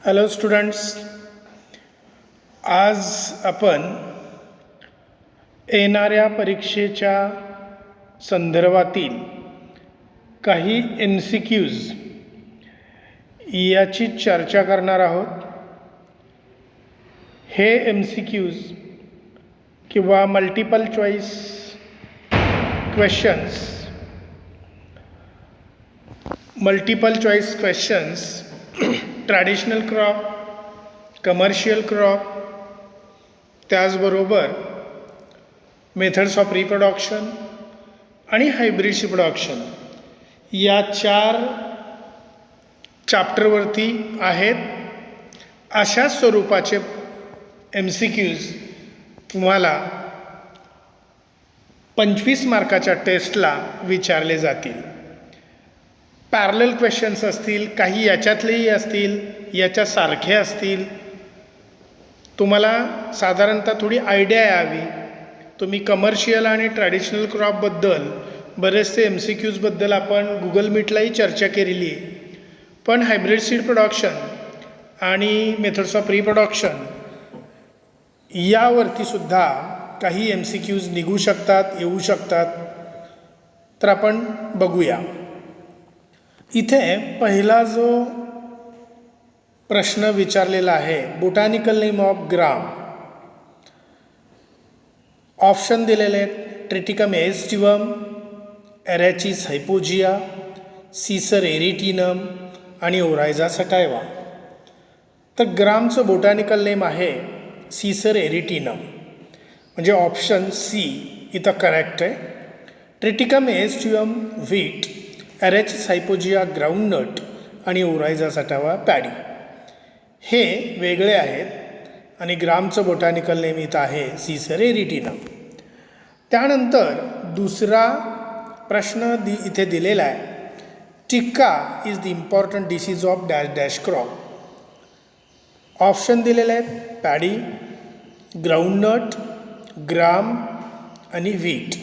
Hello students, आज आपण येणाऱ्या परीक्षेच्या संदर्भातील काही MCQs याची चर्चा करणार आहोत. हे MCQs किंवा multiple choice questions traditional crop, commercial crop, त्याचबरोबर मेथड्स ऑफ रिप्रोडक्शन आणि हायब्रिड रिप्रोडक्शन या 4 चॅप्टरवरती आहेत. अशा स्वरूपाचे MCQs तुम्हाला 25 मार्काच्या टेस्टला विचारले जातील. पॅरलल क्वेश्चन्स असतील, काही याच्यातलेही असतील, याच्यासारखे असतील. तुम्हाला साधारणतः थोडी आयडिया यावी. तुम्ही कमर्शियल आणि ट्रॅडिशनल क्रॉपबद्दल बरेचसे MCQsबद्दल आपण गुगल मीटलाही चर्चा केलेली आहे. पण हायब्रिड सीड प्रोडक्शन आणि मेथड्स ऑफ रिप्रोडक्शन यावरती सुद्धा काही MCQs निघू शकतात, येऊ शकतात. तर आपण बघूया. इथे पहिला जो प्रश्न विचारलेला आहे, botanical name of gram. Option दिलेले आहेत: ट्रिटिकम एस्टिवम, एरॅचिस हायपोजिया, सीसर एरिटिनम आणि ओरायझा सटायवा. तर ग्रामचं बोटॅनिकल नेम आहे सीसर एरिटिनम, म्हणजे ऑप्शन सी इथं करेक्ट आहे. ट्रिटिकम एस्टिवम व्हीट, एरॅचिस हायपोजिया ग्राउंडनट आणि ओरायझा सटायवा पॅडी हे वेगळे आहेत आणि ग्रामचं बोटॅनिकल नेम इथं आहे सीसर एरिटिनम. त्यानंतर दुसरा प्रश्न इथे दिलेला आहे: tikka is the important disease of dash dash crop. Option दिलेले आहेत: पॅडी, ग्राउंडनट, ग्राम आणि व्हीट.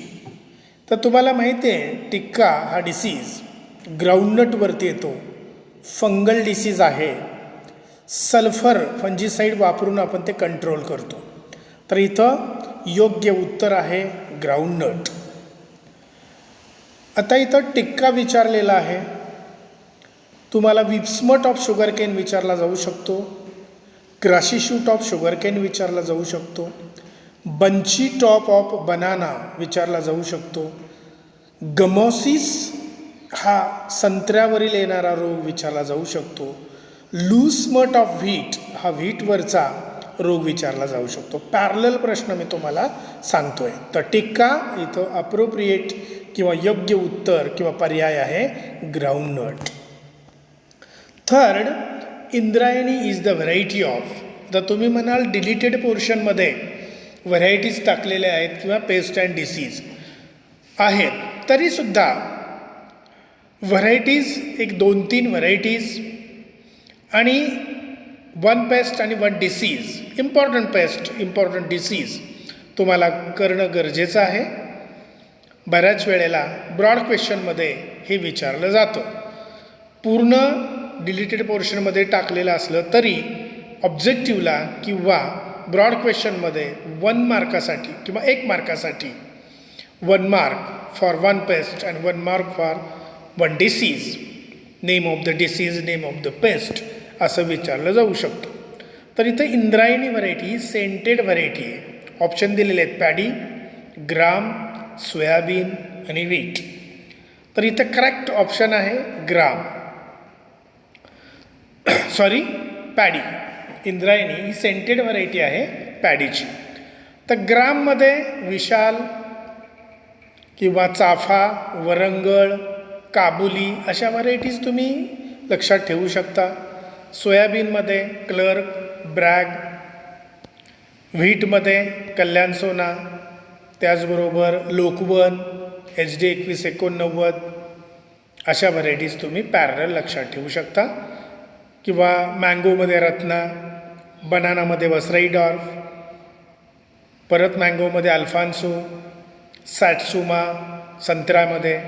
तर तुम्हाला माहिती आहे टिक्का हा डिसीज ग्राउंडनटवरती येतो, फंगल डिसीज आहे. सल्फर फंजिसाईड वापरून आपण ते कंट्रोल करतो. तर इथं योग्य उत्तर आहे ग्राउंडनट. आता इथं टिक्का विचारलेला आहे. तुम्हाला विप्समट ऑफ शुगरकेन विचारला जाऊ शकतो, ग्राशी शूट ऑफ शुगरकेन विचारला जाऊ शकतो, बंची टॉप ऑफ बनाना विचारला जाऊ शकतो, गमोसिस हा संत्र्यावरील येणारा रोग विचारला जाऊ शकतो, लूसमट ऑफ व्हीट हा व्हीटवरचा रोग विचारला जाऊ शकतो. पॅरलल प्रश्न मी तुम्हाला सांगतोय. तर टिक्का इथं अप्रोप्रिएट किंवा योग्य उत्तर किंवा पर्याय आहे groundnut. Third, Indrayani is the variety of. तर तुम्ही म्हणाल डिलीटेड पोर्शनमध्ये व्हरायटीज टाकलेल्या आहेत किंवा पेस्ट अँड डिसीज आहेत, तरीसुद्धा व्हरायटीज एक 2-3 व्हरायटीज आणि 1 पेस्ट आणि 1 disease, important pest, important disease तुम्हाला करणं गरजेचं आहे. बऱ्याच वेळेला ब्रॉड क्वेश्चनमध्ये हे विचारलं जातं. पूर्ण डिलीटेड पोर्शनमध्ये टाकलेलं असलं तरी ऑब्जेक्टिव्हला किंवा ब्रॉड क्वेश्चनमध्ये 1 मार्कासाठी किंवा 1 मार्कासाठी 1 mark for 1 paste and 1 mark for 1 disease, name of the disease, name of the paste असं विचारलं जाऊ शकतं. तर इथं इंद्रायणी व्हरायटी ही सेंटेड व्हरायटी आहे. ऑप्शन दिलेले आहेत: पॅडी, ग्राम, सोयाबीन आणि व्हीट. तर इथं करेक्ट ऑप्शन आहे ग्राम, पॅडी. इंद्रायणी ही सेंटेड व्हरायटी आहे पॅडीची. तर ग्राममध्ये विशाल किंवा चाफा, वरंगळ, काबुली अशा व्हरायटीज तुम्ही लक्षात ठेवू शकता. सोयाबीनमध्ये क्लर्क, ब्रॅग, व्हीटमध्ये कल्याण सोना, त्याचबरोबर लोकवन, HD 2189 अशा व्हरायटीज तुम्ही पॅरलल लक्षात ठेवू शकता. किंवा मँगोमध्ये रत्ना, बनानामध्ये वसराई डॉर्फ, परत मँगोमध्ये अल्फान्सो, सॅटसुमा, संत्र्यामध्ये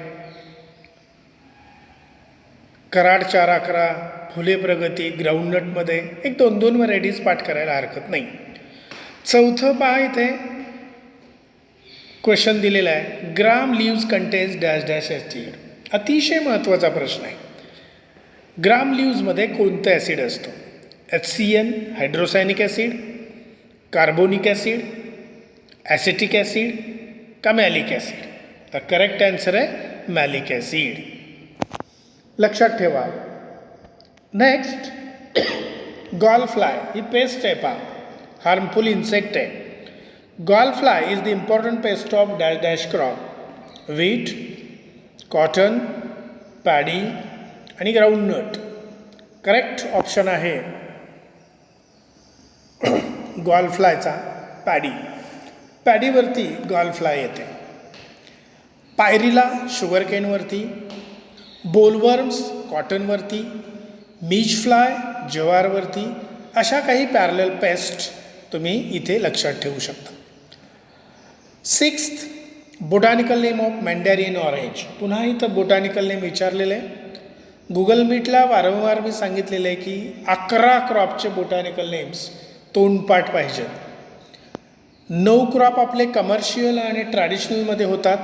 कराड 4-11, फुले प्रगती, ग्राउंडनटमध्ये एक 2-2 व्हरायटीज पाठ करायला हरकत नाही. चौथं पहा इथे क्वेश्चन दिलेला आहे, gram leaves contains dash dash acid. अतिशय महत्त्वाचा प्रश्न आहे. ग्राम लिव्जमध्ये कोणतं ॲसिड असतं? HCl hydrocyanic acid, carbonic acid, acetic acid का मॅलिक ॲसिड? तर करेक्ट आन्सर आहे मॅलिक ॲसिड. लक्षात ठेवा. नेक्स्ट गॉल फ्लाय ही पेस्ट आहे पहा, हार्मफुल इन्सेक्ट आहे. Gall fly is the important pest of dash dash crop, wheat, cotton, paddy आणि ग्राउंडनट. करेक्ट ऑप्शन आहे गॉल फ्लायचा पॅडी. पॅडीवरती गॉल फ्लाय येते. पायरीला शुगरकेनवरती, बोलवर्म्स कॉटनवरती, मीज फ्लाय ज्वारवरती. अशा काही पॅरलल पेस्ट तुम्ही इथे लक्षात ठेवू शकता. Sixth botanical name of mandarin orange. पुन्हा इथं बोटॅनिकल नेम विचारलेलं आहे. गुगल मीटला वारंवार मी सांगितलेलं आहे की 11 क्रॉपचे बोटॅनिकल नेम्स तोंडपाठ पाहिजेत. 9 क्रॉप आपले कमर्शियल आणि ट्रॅडिशनलमध्ये होतात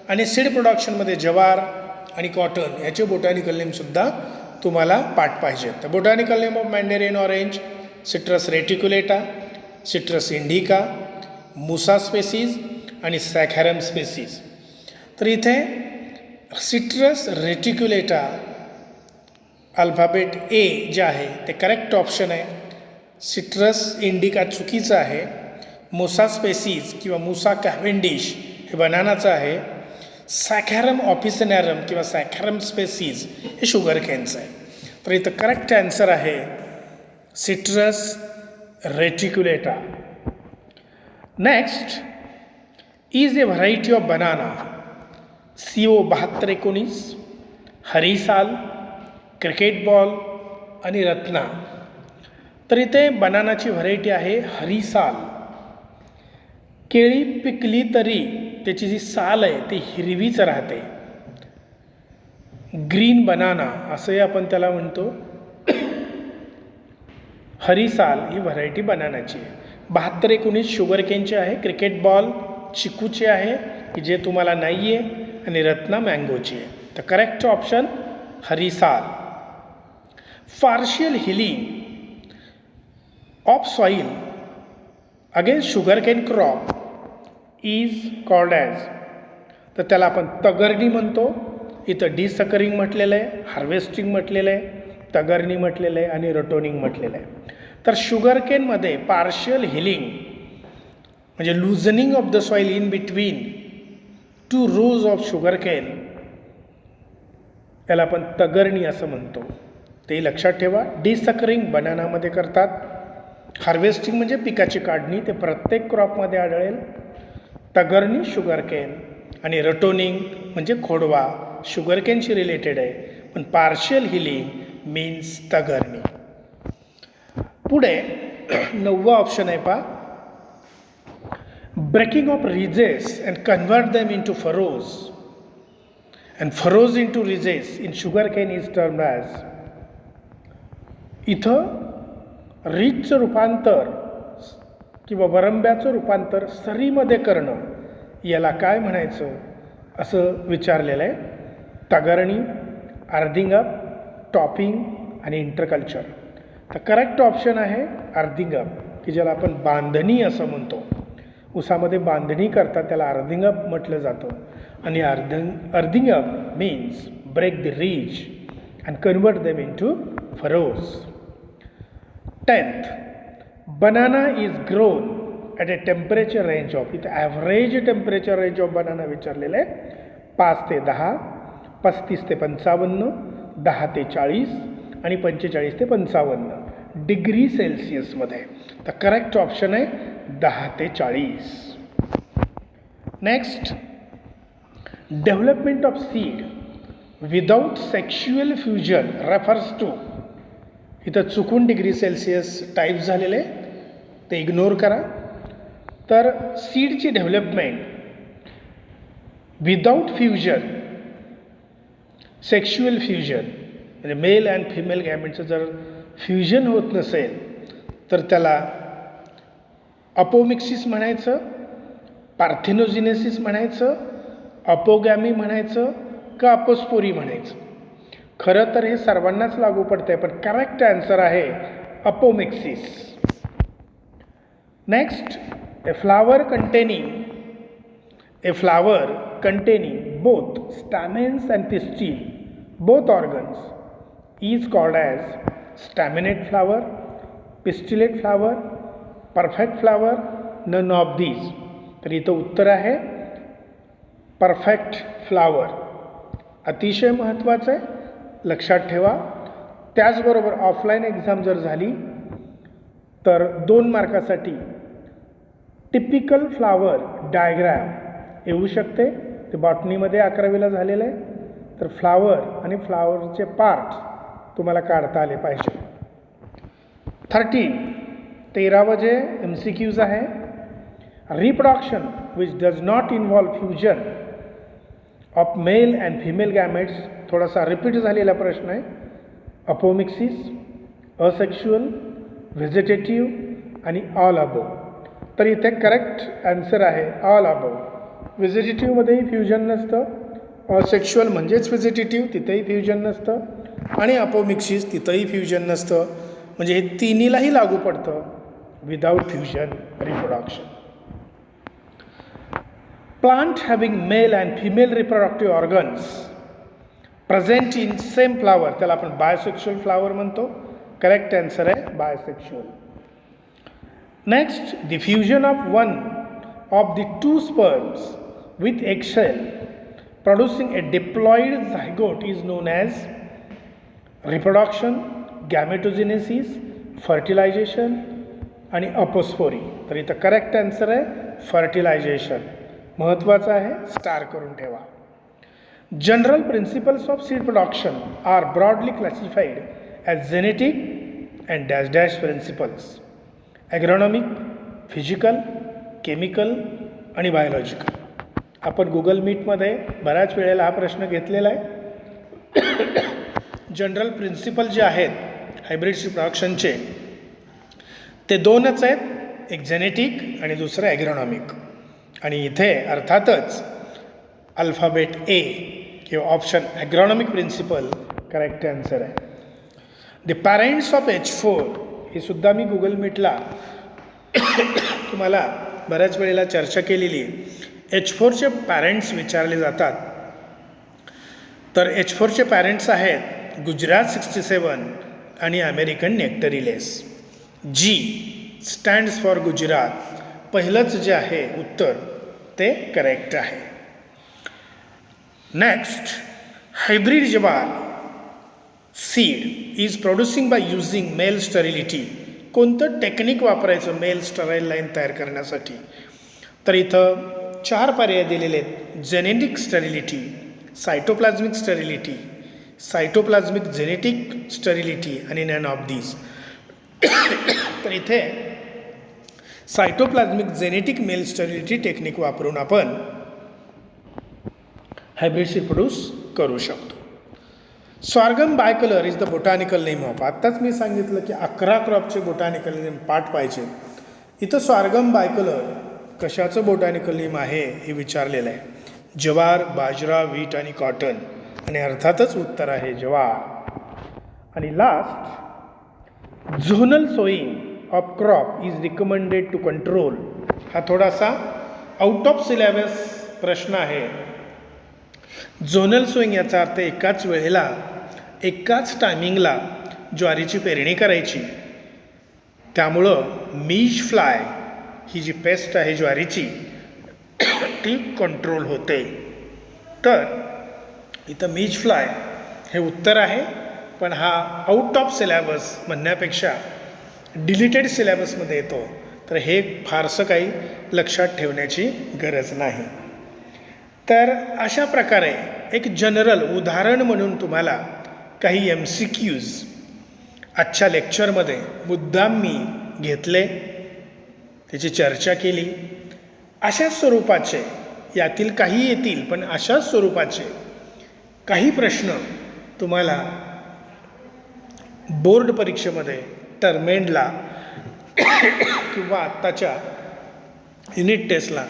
आणि सीड प्रोडक्शनमध्ये ज्वार आणि कॉटन याचे बोटॅनिकल नेमसुद्धा तुम्हाला पाठ पाहिजेत. तर botanical name of mandarin orange, citrus reticulata, citrus indica, musa species आणि सॅकॅरम स्पेसीज. तर इथे सिट्रस रेटिक्युलेटा अल्फाबेट ए जे आहे ते करेक्ट ऑप्शन आहे. सिट्रस इंडिका चुकीचं आहे. मुसा स्पेसीज किंवा मुसा कॅव्हेंडिश हे बनानाचं आहे. सॅकॅरम ऑफिसनॅरम किंवा सॅकॅरम स्पेसीज हे शुगर कॅनचं आहे. तर इथं करेक्ट आन्सर आहे citrus reticulata. Next is a variety of banana. CO 7219, Harisal, cricket ball आणि रत्ना. तर इथे बनानाची व्हरायटी आहे हरिसाल. केळी पिकली तरी त्याची जी साल आहे ती हिरवीच राहते. ग्रीन बनाना असंही आपण त्याला म्हणतो. हरिसाल ही व्हरायटी बनानाची आहे. 7219 शुगर केनची आहे. क्रिकेट बॉल चिकूची आहे की जे तुम्हाला नाही आहे आणि रत्ना मँगोची आहे. तर correct option Harisal. Partial hilling of soil against sugarcane crop is called as. तर त्याला आपण तगरणी म्हणतो. इथं डिसकरिंग म्हटलेलं आहे, हार्वेस्टिंग म्हटलेलं आहे, तगरणी म्हटलेलं आहे आणि रटोनिंग म्हटलेलं आहे. तर शुगर केनमध्ये पार्शियल हिलिंग म्हणजे loosening of the soil in between 2 rows of sugarcane याला आपण तगरणी असं म्हणतो. ते लक्षात ठेवा. डिसकरिंग बनानामध्ये करतात. हार्वेस्टिंग म्हणजे पिकाची काढणी, ते प्रत्येक क्रॉपमध्ये आढळेल. तगरणी शुगर केन आणि रटोनिंग म्हणजे खोडवा शुगर केनशी रिलेटेड आहे. पण पार्शियल हिलिंग मीन्स तगरणी. पुढे 9वा ऑप्शन आहे पहा, breaking of ridges and convert them into furrows and furrows into ridges in sugar cane is termed as. इथं रीजचं रूपांतर किंवा वरंब्याचं रूपांतर सरीमध्ये करणं याला काय म्हणायचं असं विचारलेलं आहे. तगरणी, अर्थिंग अप, टॉपिंग आणि इंटरकल्चर. तर करेक्ट ऑप्शन आहे अर्थिंग अप की ज्याला आपण बांधणी असं म्हणतो. ऊसामध्ये बांधणी करतात त्याला अर्थिंग अप म्हटलं जातं. आणि earthing up means break the ridge and convert them into furrows. 10th banana is grown at a temperature range of. इथं average temperature range of banana विचारलेलं आहे. 5 ते 10, 35 ते 55, 10 ते 40 आणि 45 ते 55 डिग्री सेल्सिअसमध्ये. तर करेक्ट ऑप्शन आहे 10 ते 40. Next development of seed without sexual fusion refers to. इथं चुकून डिग्री सेल्सिअस टाईप झालेले ते इग्नोर करा. तर सीडची development without fusion, sexual fusion म्हणजे मेल अँड फिमेल गॅमेटचं जर फ्युजन होत नसेल तर त्याला अपोमिक्सिस म्हणायचं, पार्थेनोजेनेसिस म्हणायचं, अपोगॅमी म्हणायचं का अपोस्पोरी म्हणायचं. खरं तर हे सर्वांनाच लागू पडतं आहे, पण करेक्ट आन्सर आहे apomixis. Next, a flower containing both stamens and pistil, both organs, is called as staminate flower, pistillate flower, perfect flower, none of these. तर इथं उत्तर आहे परफेक्ट फ्लावर. अतिशय महत्त्वाचं आहे, लक्षात ठेवा. त्याचबरोबर ऑफलाईन एक्झाम जर झाली तर 2 मार्कासाठी टिपिकल फ्लावर डायग्रॅम येऊ शकते. ते बॉटनीमध्ये 11वीला झालेलं आहे. तर फ्लावर आणि फ्लावरचे पार्ट्स तुम्हाला काढता आले पाहिजे. 13 जे MCQs आहे. Reproduction which does not involve fusion of male and female gametes, थोडासा रिपीट झालेला प्रश्न आहे. अपोमिक्सिस, असेक्शुअल, व्हेजिटेटिव्ह आणि ऑल अबोव. तर इथे करेक्ट आन्सर आहे ऑल अबोव. व्हेजिटेटिव्हमध्येही फ्युजन नसतं, असेक्शुअल म्हणजेच व्हेजिटेटिव्ह तिथंही फ्युजन नसतं, आणि अपोमिक्सिस तिथंही फ्युजन नसतं. म्हणजे हे तिन्हीलाही लागू पडतं without fusion reproduction. Plant having male and female reproductive organs present in same flower, त्याला आपण बायोसेक्शुअल फ्लावर म्हणतो. करेक्ट आन्सर आहे bisexual. Next, the fusion of one of the 2 sperms with egg cell producing a diploid zygote is known as reproduction, gametogenesis, fertilisation आणि apospory. तर इथं correct answer आहे fertilisation. महत्त्वाचं आहे, स्टार करून ठेवा. General principles of seed production are broadly classified as genetic and dash dash principles. Agronomic, physical, chemical आणि biological. आपण गुगल मीटमध्ये बऱ्याच वेळेला हा प्रश्न घेतलेला आहे. जनरल प्रिन्सिपल जे आहेत हायब्रिड सीड प्रोडक्शनचे ते 2च आहेत, एक जेनेटिक आणि दुसरं ॲग्रॉनॉमिक. आणि इथे अर्थातच अल्फाबेट ए किंवा ऑप्शन ॲग्रॉनॉमिक प्रिन्सिपल करेक्ट आन्सर आहे. द पॅरेंट्स ऑफ H4 हे सुद्धा मी गुगल मीटला तुम्हाला बऱ्याच वेळेला चर्चा केलेली आहे. H4चे पॅरेंट्स विचारले जातात. तर H4चे पॅरेंट्स आहेत गुजरात 67 आणि American nectarless. G stands for Gujarat. पहिलंच जे आहे उत्तर ते करेक्ट आहे. Next, hybrid jowar seed is producing by using male sterility. कोणतं टेक्निक वापरायचं मेल स्टराईल लाईन तयार करण्यासाठी? तर इथं 4 पर्याय दिलेले आहेत. Genetic sterility, cytoplasmic sterility, cytoplasmic genetic sterility आणि नन ऑफ दीज. तर इथे cytoplasmic genetic male sterility technique वापरून आपण हायब्रिड सीड प्रोड्यूस करू शकतो. Sorghum bicolor is the botanical name of. आत्ताच मी सांगितलं की 11 क्रॉपचे बोटॅनिकल नेम पाठ पाहिजे. इथं स्वार्गम बायकलर कशाचं बोटॅनिकल नेम आहे हे विचारलेलं आहे. ज्वार, बाजरा, वीट आणि कॉटन. आणि अर्थातच उत्तर आहे ज्वार. आणि last, zonal sowing of crop is recommended to control. हा थोडासा आउट ऑफ सिलेबस प्रश्न आहे. झोनल सोईंग याचा अर्थ एकाच वेळेला एकाच टायमिंगला ज्वारीची पेरणी करायची. त्यामुळं मीज फ्लाय ही जी पेस्ट आहे ज्वारीची ती कंट्रोल होते. तर इथं मीज फ्लाय हे उत्तर आहे. पण हा आउट ऑफ सिलेबस म्हणण्यापेक्षा डिलीटेड सिलेबसमध्ये येतो. तर हे फारसं काही लक्षात ठेवण्याची गरज नाही. तर अशा प्रकारे एक जनरल उदाहरण म्हणून तुम्हाला काही MCQs आजच्या लेक्चरमध्ये मुद्दाम मी घेतले, त्याची चर्चा केली. अशाच स्वरूपाचे, यातील काही येतील पण अशाच स्वरूपाचे काही प्रश्न तुम्हाला बोर्ड परीक्षेमध्ये टर्म एंडला किंवा आत्ताच्या युनिट टेस्टला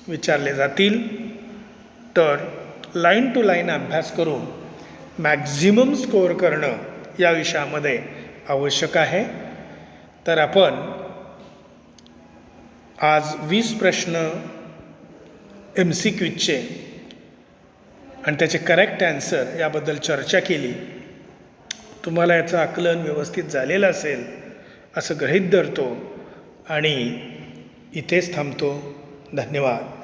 विचारले जातील. तर लाईन टू लाईन अभ्यास करून मॅक्झिमम स्कोअर करणं या विषयामध्ये आवश्यक आहे. तर आपण आज 20 प्रश्न MCQचे आणि त्याचे करेक्ट ॲन्सर याबद्दल चर्चा केली. तुम्हाला याचं आकलन व्यवस्थित झालेलं असेल असं गृहीत धरतो आणि इथेच थांबतो. धन्यवाद.